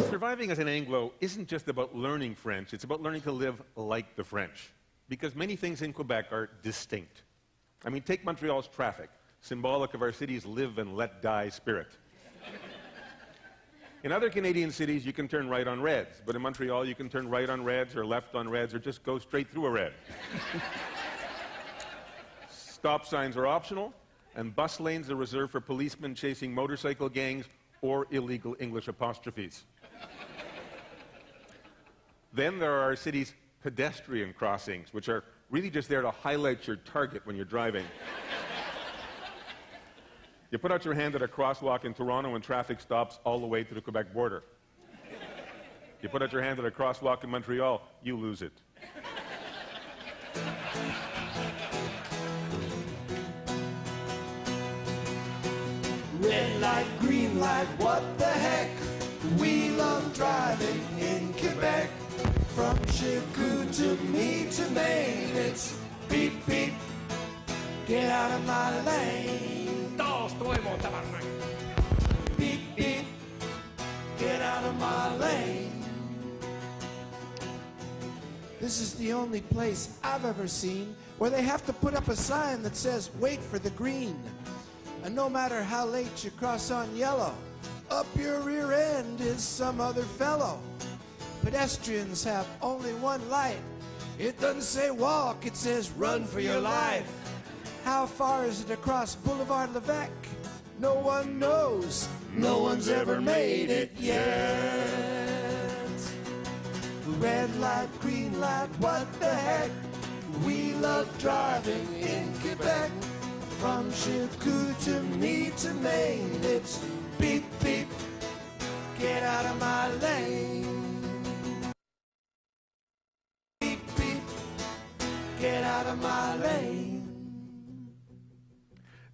Surviving as an Anglo isn't just about learning French, it's about learning to live like the French. Because many things in Quebec are distinct. I mean, take Montreal's traffic, symbolic of our city's live and let die spirit. In other Canadian cities, you can turn right on reds, but in Montreal, you can turn right on reds or left on reds or just go straight through a red. Stop signs are optional, and bus lanes are reserved for policemen chasing motorcycle gangs or illegal English apostrophes. Then there are our city's pedestrian crossings, which are really just there to highlight your target when you're driving. You put out your hand at a crosswalk in Toronto and traffic stops all the way to the Quebec border. You put out your hand at a crosswalk in Montreal, you lose it. Red light, green light, what the heck? We love driving in Quebec. From Chicout to me to Maine, it's beep, beep, get out of my lane. Beep, beep, get out of my lane. This is the only place I've ever seen where they have to put up a sign that says, wait for the green. And no matter how late you cross on yellow, up your rear end is some other fellow. Pedestrians have only one light. It doesn't say walk, it says run for your life. How far is it across Boulevard Levesque? No one knows. No one's ever made it yet. Red light, green light, what the heck? We love driving in Quebec. From Chicout to me to Maine, it's beep, beep, get out of my lane. Beep, beep, get out of my lane.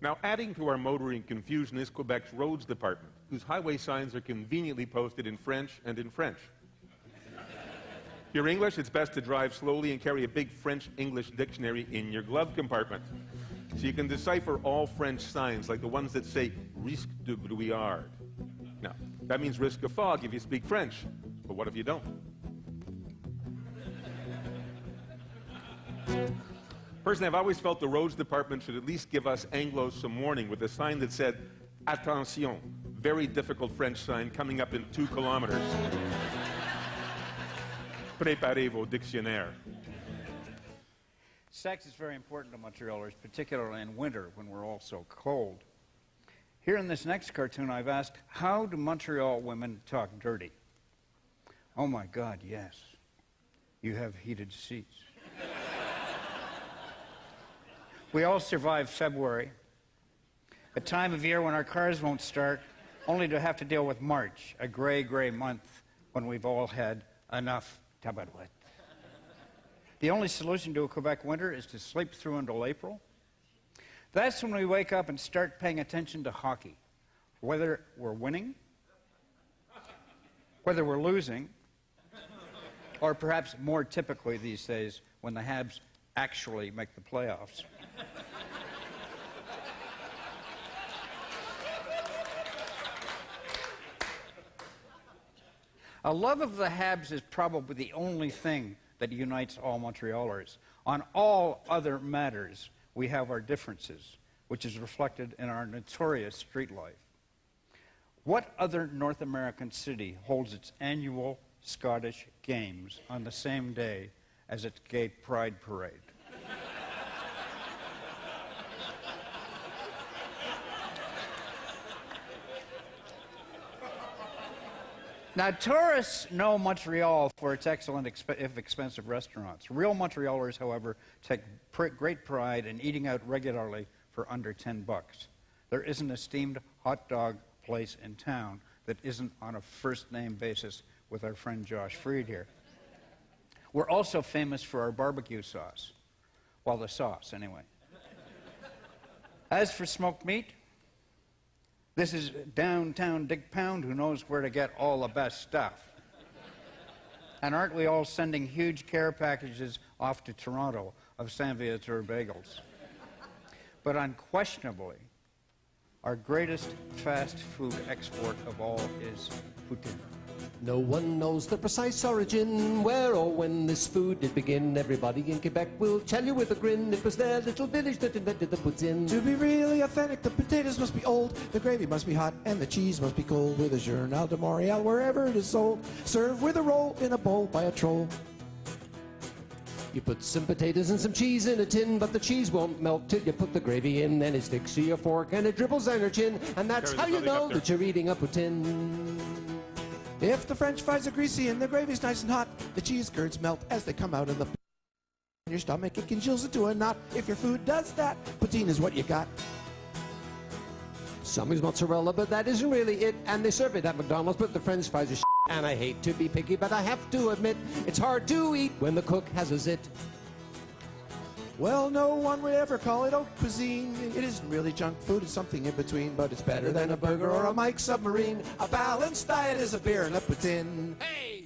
Now, adding to our motoring confusion is Quebec's roads department, whose highway signs are conveniently posted in French and in French. If you're English, it's best to drive slowly and carry a big French-English dictionary in your glove compartment, so you can decipher all French signs, like the ones that say risque de brouillard. Now, that means risk of fog if you speak French, but what if you don't? Personally, I've always felt the roads department should at least give us Anglos some warning with a sign that said, attention, very difficult French sign coming up in 2 kilometers. Préparez vos dictionnaires. Sex is very important to Montrealers, particularly in winter when we're all so cold. Here in this next cartoon, I've asked, how do Montreal women talk dirty? Oh my God, yes. You have heated seats. We all survive February, a time of year when our cars won't start, only to have to deal with March, a gray, gray month when we've all had enough tabarouette. The only solution to a Quebec winter is to sleep through until April. That's when we wake up and start paying attention to hockey, whether we're winning, whether we're losing, or perhaps more typically these days, when the Habs actually make the playoffs. A love of the Habs is probably the only thing that unites all Montrealers. On all other matters, we have our differences, which is reflected in our notorious street life. What other North American city holds its annual Scottish Games on the same day as its gay pride parade? Now, tourists know Montreal for its excellent, if expensive restaurants. Real Montrealers, however, take great pride in eating out regularly for under $10. There isn't a steamed hot dog place in town that isn't on a first-name basis with our friend Josh Freed here. We're also famous for our barbecue sauce. Well, the sauce, anyway. As for smoked meat, this is downtown Dick Pound who knows where to get all the best stuff. And aren't we all sending huge care packages off to Toronto of Saint Viateur bagels? But unquestionably, our greatest fast food export of all is Poutine. No one knows the precise origin, where or when this food did begin. Everybody in Quebec will tell you with a grin, it was their little village that invented the poutine. To be really authentic, the potatoes must be old, the gravy must be hot, and the cheese must be cold. With a journal de Montreal, wherever it is sold, served with a roll in a bowl by a troll. You put some potatoes and some cheese in a tin, but the cheese won't melt till you put the gravy in. Then it sticks to your fork and it dribbles down your chin, and that's how you know that you're eating a poutine. If the French fries are greasy and the gravy's nice and hot, the cheese curds melt as they come out of the in your stomach. It congeals into a knot. If your food does that, poutine is what you got. Some use mozzarella, but that isn't really it. And they serve it at McDonald's, but the French fries are shit. And I hate to be picky, but I have to admit, it's hard to eat when the cook has a zit. Well, no one would ever call it haute cuisine. It isn't really junk food, it's something in between, but it's better than a burger or a Mike submarine. A balanced diet is a beer and a poutine. Hey!